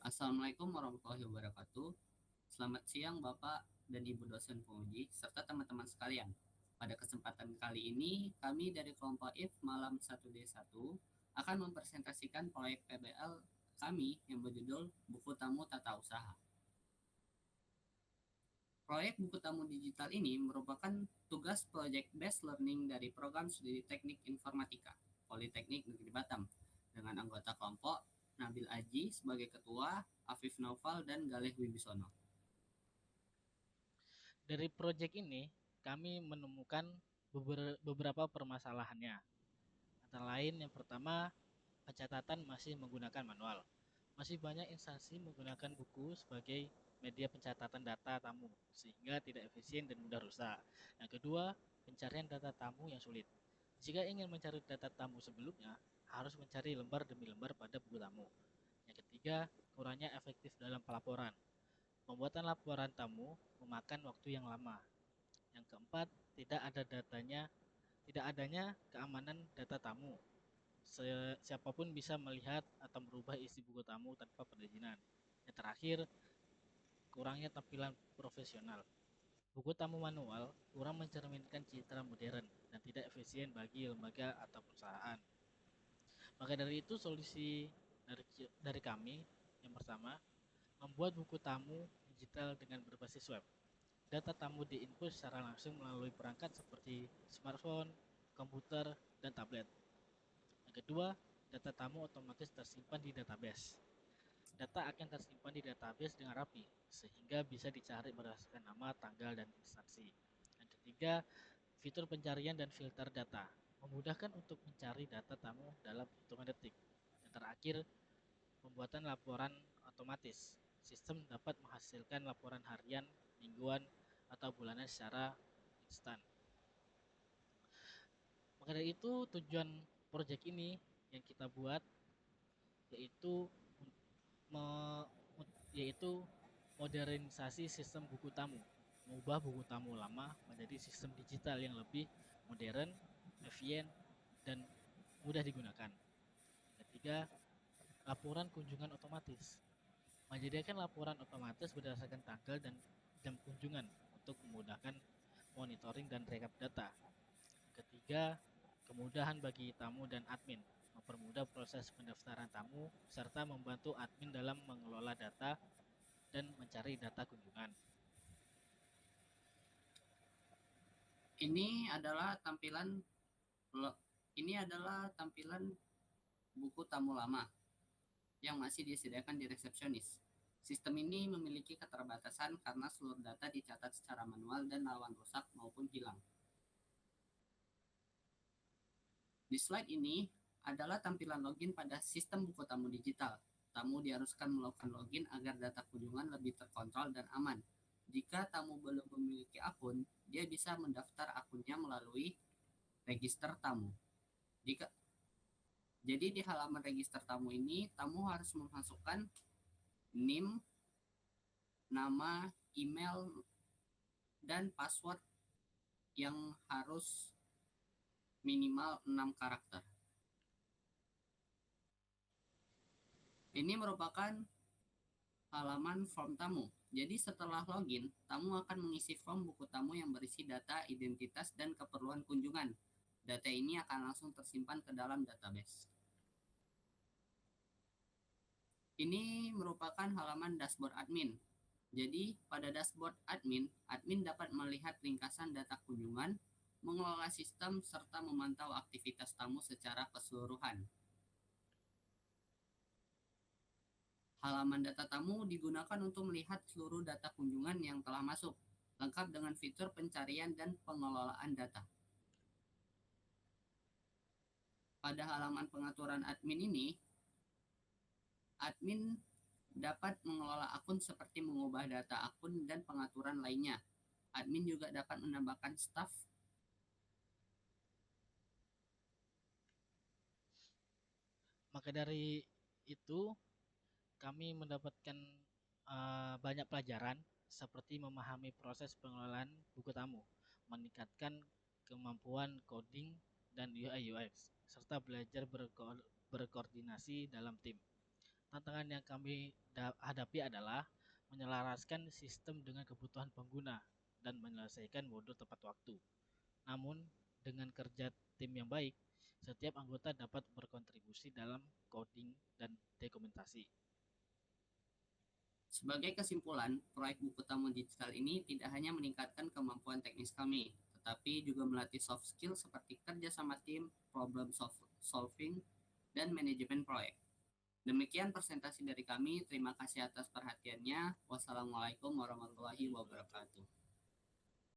Assalamualaikum warahmatullahi wabarakatuh. Selamat siang Bapak dan Ibu dosen penguji, serta teman-teman sekalian. Pada kesempatan kali ini, kami dari kelompok IF Malam 1D1 akan mempresentasikan proyek PBL kami yang berjudul Buku Tamu Tata Usaha. Proyek buku tamu digital ini merupakan tugas Project Based Learning dari program studi Teknik Informatika Politeknik Negeri Batam dengan anggota kelompok Nabil Aji sebagai ketua, Afif Naufal, dan Galih Wibisono. Dari proyek ini, kami menemukan beberapa permasalahannya. Antara lain, yang pertama, pencatatan masih menggunakan manual. Masih banyak instansi menggunakan buku sebagai media pencatatan data tamu, sehingga tidak efisien dan mudah rusak. Yang kedua, pencarian data tamu yang sulit. Jika ingin mencari data tamu sebelumnya, harus mencari lembar demi lembar pada buku tamu. Yang ketiga, kurangnya efektif dalam pelaporan. Pembuatan laporan tamu memakan waktu yang lama. Yang keempat, tidak adanya keamanan data tamu. Siapapun bisa melihat atau merubah isi buku tamu tanpa perizinan. Yang terakhir, kurangnya tampilan profesional. Buku tamu manual kurang mencerminkan citra modern dan tidak efisien bagi lembaga atau perusahaan. Maka dari itu solusi dari kami yang pertama, membuat buku tamu digital dengan berbasis web. Data tamu diinput secara langsung melalui perangkat seperti smartphone, komputer, dan tablet. Yang kedua, data tamu otomatis tersimpan di database. Data akan tersimpan di database dengan rapi, sehingga bisa dicari berdasarkan nama, tanggal, dan instansi. Yang ketiga, fitur pencarian dan filter data, memudahkan untuk mencari data tamu dalam hitungan detik. Yang terakhir, pembuatan laporan otomatis. Sistem dapat menghasilkan laporan harian, mingguan, atau bulanan secara instan. Maka dari itu tujuan proyek ini yang kita buat yaitu me- yaitu modernisasi sistem buku tamu, mengubah buku tamu lama menjadi sistem digital yang lebih modern, efisien, dan mudah digunakan. Ketiga, laporan kunjungan otomatis. Menyediakan laporan otomatis berdasarkan tanggal dan jam kunjungan untuk memudahkan monitoring dan rekap data. Ketiga, kemudahan bagi tamu dan admin, mempermudah proses pendaftaran tamu serta membantu admin dalam mengelola data dan mencari data kunjungan. Ini adalah tampilan ini adalah tampilan buku tamu lama yang masih disediakan di resepsionis. Sistem ini memiliki keterbatasan karena seluruh data dicatat secara manual dan rawan rusak maupun hilang. Di slide ini adalah tampilan login pada sistem buku tamu digital. Tamu diharuskan melakukan login agar data kunjungan lebih terkontrol dan aman. Jika tamu belum memiliki akun, dia bisa mendaftar akunnya melalui register tamu. Jadi di halaman register tamu ini, tamu harus memasukkan NIM, nama, email, dan password yang harus minimal 6 karakter. Ini merupakan halaman form tamu. Jadi setelah login, tamu akan mengisi form buku tamu yang berisi data, identitas, dan keperluan kunjungan. Data ini akan langsung tersimpan ke dalam database. Ini merupakan halaman dashboard admin. Jadi pada dashboard admin, admin dapat melihat ringkasan data kunjungan, mengelola sistem, serta memantau aktivitas tamu secara keseluruhan. Halaman data tamu digunakan untuk melihat seluruh data kunjungan yang telah masuk, lengkap dengan fitur pencarian dan pengelolaan data. Pada halaman pengaturan admin ini, admin dapat mengelola akun seperti mengubah data akun dan pengaturan lainnya. Admin juga dapat menambahkan staf. Maka dari itu kami mendapatkan banyak pelajaran seperti memahami proses pengelolaan buku tamu, meningkatkan kemampuan coding dan UI UX, serta belajar berkoordinasi dalam tim. Tantangan yang kami hadapi adalah menyelaraskan sistem dengan kebutuhan pengguna dan menyelesaikan modul tepat waktu. Namun, dengan kerja tim yang baik, setiap anggota dapat berkontribusi dalam coding dan dokumentasi. Sebagai kesimpulan, proyek buku tamu digital ini tidak hanya meningkatkan kemampuan teknis kami, tetapi juga melatih soft skill seperti kerja sama tim, problem solving, dan manajemen proyek. Demikian presentasi dari kami. Terima kasih atas perhatiannya. Wassalamualaikum warahmatullahi wabarakatuh.